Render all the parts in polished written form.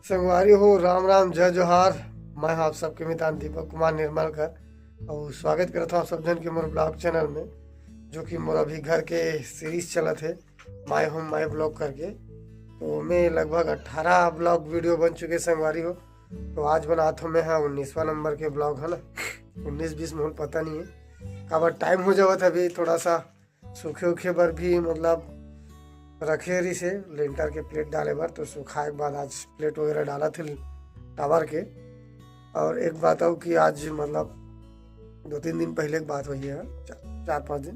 संगवारी हो, राम राम, जय जोहार। मैं आप सबके मितान दीपक कुमार निर्मलकर और स्वागत करता हूँ सब जन के मोर ब्लॉग चैनल में, जो कि मोर अभी घर के सीरीज चलत है माय होम माय ब्लॉग करके। तो मैं लगभग 18 ब्लॉग वीडियो बन चुके संगवारी हो। तो आज बनाता हूँ मैं 19वां नंबर के ब्लॉग, है ना। 19-20 में पता नहीं है काबर टाइम हो जावत। अभी थोड़ा सा सूखे उखे बर भी मतलब रखे रही से लेंटर के प्लेट डाले बार, तो सुखाए के बाद आज प्लेट वगैरह डाला थे टावर के। और एक बात हो कि आज मतलब 2-3 दिन पहले की बात हुई है, 4-5 दिन,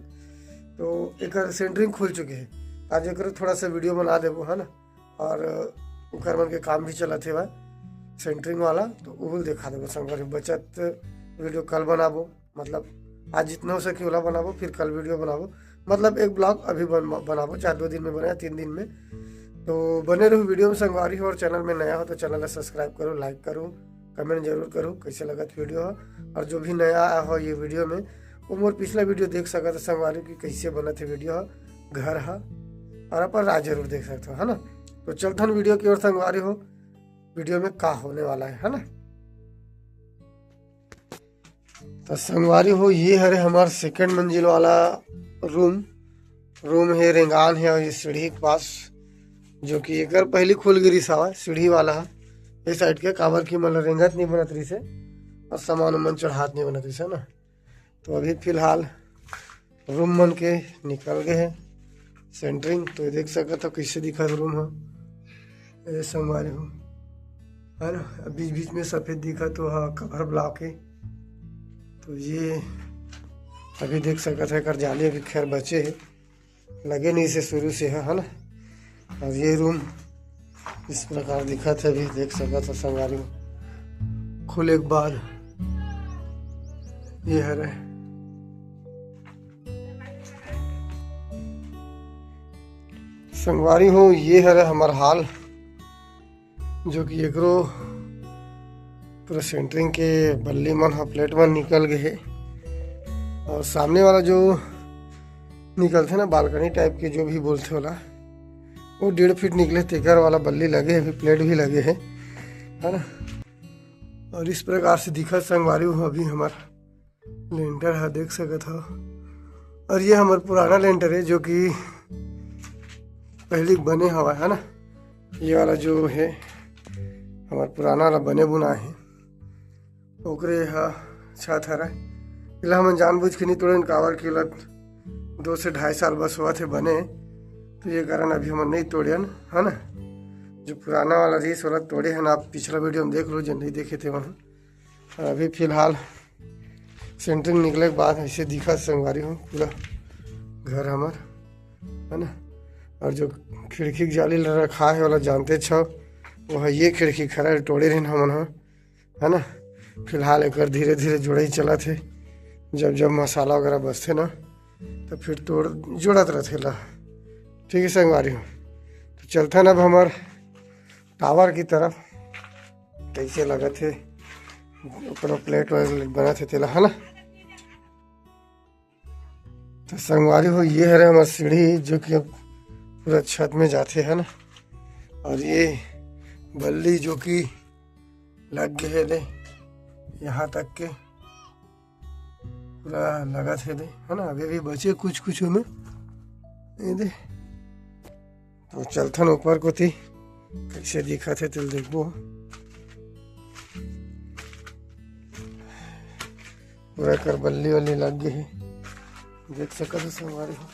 तो एक सेंटरिंग खुल चुके हैं। आज एक थोड़ा सा वीडियो बना देबो, है ना। और उकर मन के काम भी चला थे वह सेंटरिंग वाला, तो वो देखा देबो संगवारी। बचत वीडियो कल बनाबो, मतलब आज जितना हो सके वाला बनाबो, फिर कल वीडियो बनाबो। मतलब एक ब्लॉग अभी बनाबो, चाहे 2 दिन में बने 3 दिन में। तो बने रहो वीडियो में संगवारी हो। और चैनल में नया हो तो चैनल को सब्सक्राइब करो, लाइक करो, कमेंट जरूर करो कैसे लगत वीडियो हो। और जो भी नया आया हो ये वीडियो में, वो मोर पिछला वीडियो देख सकते संगवारी की कैसे बनत है वीडियो हो, घर है और अपन राज जरूर देख सकते हो, है ना। तो चलते वीडियो की ओर संगवारी हो, वीडियो में का होने वाला है ना। तो संगवारी हो, ये है हमारा 2nd मंजिल वाला रूम है, रेंगान है। और ये सीढ़ी के पास जो कि एक पहली खुल गिरी सावा सीढ़ी वाला है इस साइड के, काबर की मतलब रेंगत नहीं बनत रही से और सामान उमान चढ़ात नहीं बनत रही से ना। तो अभी फिलहाल रूम मन के निकल गए हैं सेंटरिंग। तो देख सकते हो कैसे दिखा रूम है ये संगवारी हो, है ना। बीच बीच में सफेद दिखा तो कवर ब्लॉक है। तो ये अभी देख सकते हैं कर जाली अभी खैर बचे है, लगे नहीं से शुरू से है ना। और ये रूम इस प्रकार दिखा था, अभी देख सकते हो संगवारी में खुले के बाद ये है संगवारी हो। ये है हमारा हाल, जो कि एक पूरा सेंटरिंग के बल्ली मन प्लेट मन निकल गए है। और सामने वाला जो निकलते ना बालकनी टाइप के जो भी बोलते वाला, वो 1.5 फीट निकले तेकर वाला बल्ली लगे है, प्लेट भी लगे है ना। और इस प्रकार से दिखा संगवारी हो अभी हमारा लेंटर है, देख सकते हो। और ये हमारा पुराना लेंटर है जो कि पहले बने हवा है ना। ये वाला जो है हमारा पुराना वाला बने बुना है, ओकरे छत हरा। इला हम जानबूझ के नहीं तोड़े, कावर की 2 से 2.5 साल बस हुआ थे बने, तो ये कारण अभी हम नहीं तोड़े है ना। जो पुराना वाला रीस वाला तोड़े हैं ना, आप पिछला वीडियो में देख लो जो नहीं देखे थे वहाँ। और अभी फिलहाल सेंटरिंग निकले के बाद ऐसे दिखा संगवारी हो पूरा घर हमार, है ना। और जो खिड़की की जाली रखा है वाला जानते छो, वह ये खिड़की खड़ा तोड़े रहे हमन, है ना। फिलहाल एक धीरे धीरे जोड़े ही चला थे, जब जब मसाला वगैरह बसते ना तो फिर तोड़ जोड़त रहते ला। ठीक है संगवारी हो, तो चलते ना अब हमार टावर की तरफ कैसे लगा थे प्लेट बना थे तेला, है ना। तो संगवारी हो, ये है हमारी सीढ़ी जो कि अब पूरा छत में जाते है ना। और ये बल्ली जो कि लग गए दे यहाँ तक के पूरा लगा थे दे, है ना। अभी भी बचे कुछ में ये दे। तो चलथन ऊपर को थी कैसे दिखा थे तिल देखबो। पूरा कर बल्ली वाली लग गई है, देख सकते संगवारी हो।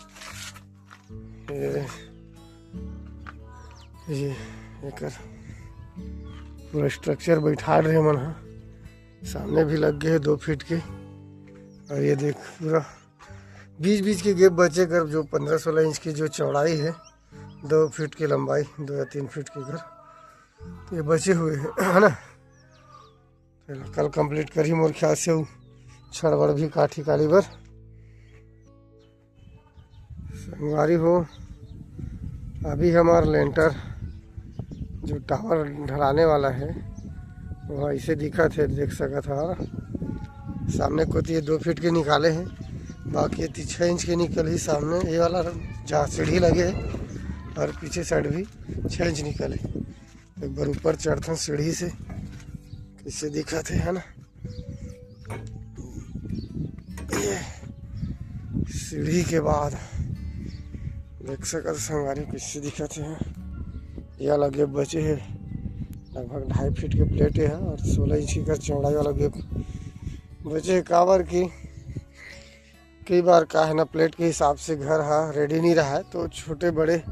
ये एक पूरा स्ट्रक्चर बैठा रहे मन, सामने भी लग गए 2 फीट के। और ये देख पूरा बीच बीच के गैप बचे कर, जो 15-16 इंच की जो चौड़ाई है, 2 फीट की लंबाई, 2 या 3 फीट के घर, तो ये बचे हुए हैं, है ना। कल कंप्लीट करी मोर ख्याल से छड़बड़ भी काठी काली बर संगवारी हो। अभी हमारा लेंटर जो टावर ढलाने वाला है वो ऐसे दिखा थे, देख सका था। सामने को तो ये 2 फीट के निकाले हैं, बाकी 6 इंच के निकल ही सामने ये वाला जहाँ सीढ़ी लगे है, और पीछे साइड भी 6 इंच निकले। एक बार ऊपर चढ़थन सीढ़ी से कैसे दिखत है ना। ये सीढ़ी के बाद देख सकत संगवारी कैसे दिखत है। यह लगे बचे है लगभग 2.5 फीट के प्लेट है और 16 इंच की चौड़ाई वाला गेप बचे है। काबर की कई बार का है ना प्लेट के हिसाब से घर हा रेडी नहीं रहा है तो छोटे बड़े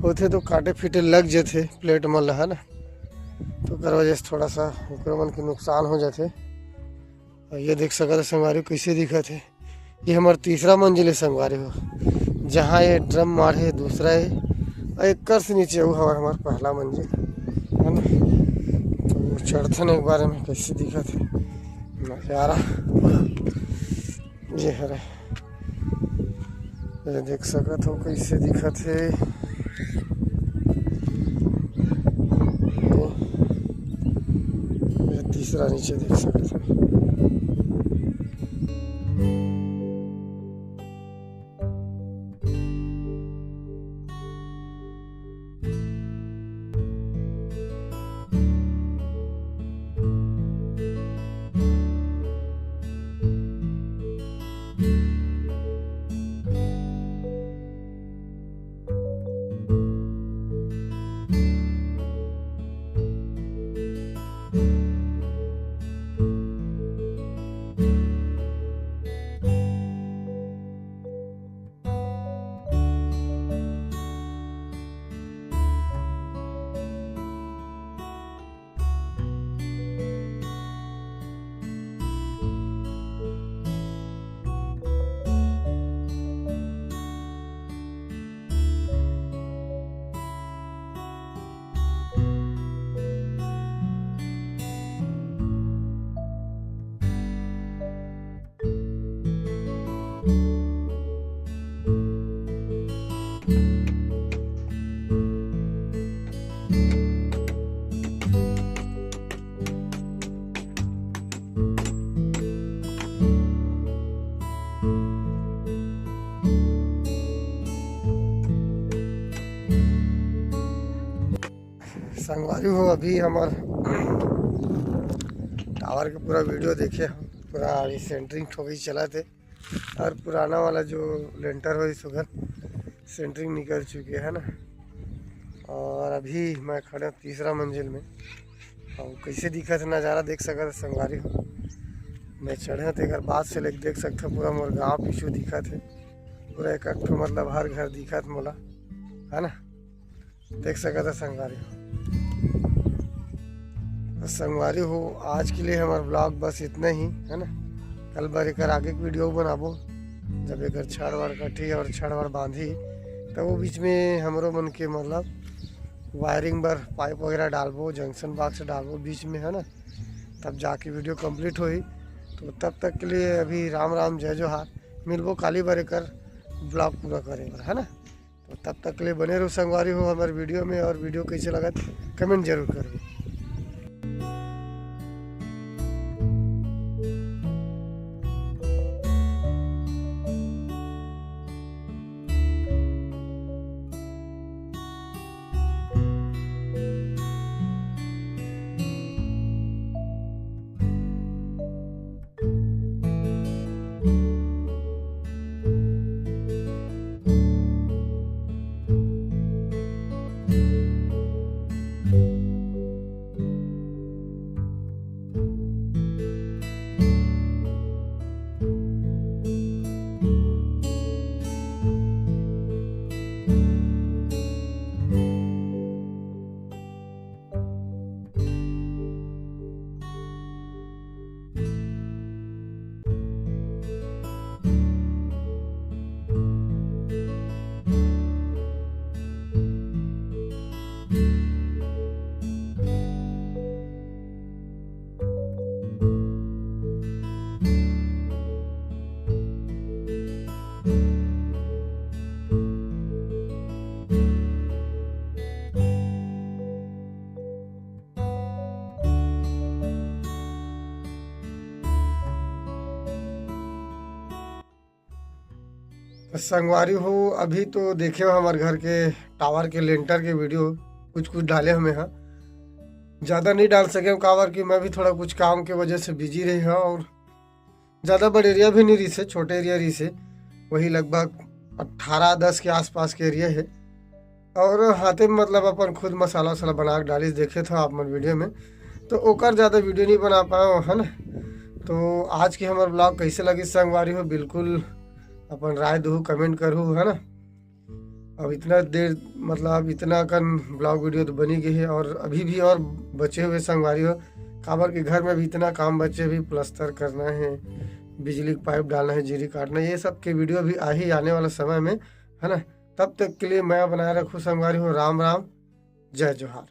होते तो काटे फीटे लग जाते प्लेट मन है ना, तो कर वजह से थोड़ा सा मन के नुकसान हो जाते। और ये देख सकते संगवारी कैसे दिखत है। ये हमारा तीसरा मंजिल है संगवारी हो, जहाँ ये ड्रम मारे है दूसरा है और एक से नीचे वो हमारा पहला मंजिल है ना। तो चढ़थन एक बार में कैसे दिखत है नजारा ये है। ये देख सकत हो कैसे दिखत है। ये तीसरा नीचे देख सकते हैं। संगवारी हो अभी हमार टावर के पूरा वीडियो देखे हम, पूरा अभी सेंटरिंग ठोकी चला थे और पुराना वाला जो लेंटर हो इस उधर सेंटरिंग निकल चुके है ना। और अभी मैं खड़ा तीसरा मंजिल में और कैसे दिखा था नज़ारा देख सकते संगवारी हो। मैं चढ़े थे एक बात से लेके देख सकते पूरा मोर गाँव पीछू दिखा थे, पूरा एक मतलब हर घर दिखा था मोला है ना। देख सकते संगवारी हो। संगवारी हो आज के लिए हमारा ब्लॉग बस इतना ही है ना। कल बार एक आगे वीडियो बनाबो जब एक छड़ वाड़ कटी और छड़ वाड़ बांधी तो वो बीच में हमरो मन के मतलब वायरिंग बर पाइप वगैरह डालबो, जंक्शन बॉक्स डालबो बीच में है ना, तब जाके वीडियो कंप्लीट होई। तो तब तक के लिए अभी राम राम जय जोहार, मिलबो काली बार एक ब्लॉग पूरा करे है ना। तो तब तक के लिए बने रहो संगवारी हो हमारे वीडियो में, और वीडियो कैसे लगा कमेंट जरूर करो। संगवारी हो अभी तो देखे हो हमारे घर के टावर के लेंटर के वीडियो कुछ कुछ डाले हमें हाँ। ज़्यादा नहीं डाल सके काबर कि मैं भी थोड़ा कुछ काम के वजह से बिजी रही हूँ, और ज़्यादा बड़ा एरिया भी नहीं रही से, छोटे एरिया रही से, वही लगभग 18-10 के आसपास के एरिया है। और हाथे में मतलब अपन खुद मसाला वसाला बना के डाली देखे थे आप मन वीडियो में, तो ओकर ज़्यादा वीडियो नहीं बना पाए है ना। तो आज की हमारे ब्लॉग कैसे लगी संगवारी हो, बिल्कुल अपन राय दू, कमेंट करूँ है ना। अब इतना देर मतलब इतना कन ब्लॉग वीडियो तो बनी गई है, और अभी भी और बचे हुए संगवारी हो, काबर के घर में भी इतना काम बचे, भी प्लस्तर करना है, बिजली का पाइप डालना है, जीरी काटना है, ये सब के वीडियो भी आ ही आने वाला समय में है ना। तब तक के लिए मैं बनाए रखूँ संगवारी हो। राम राम, जय जोहार।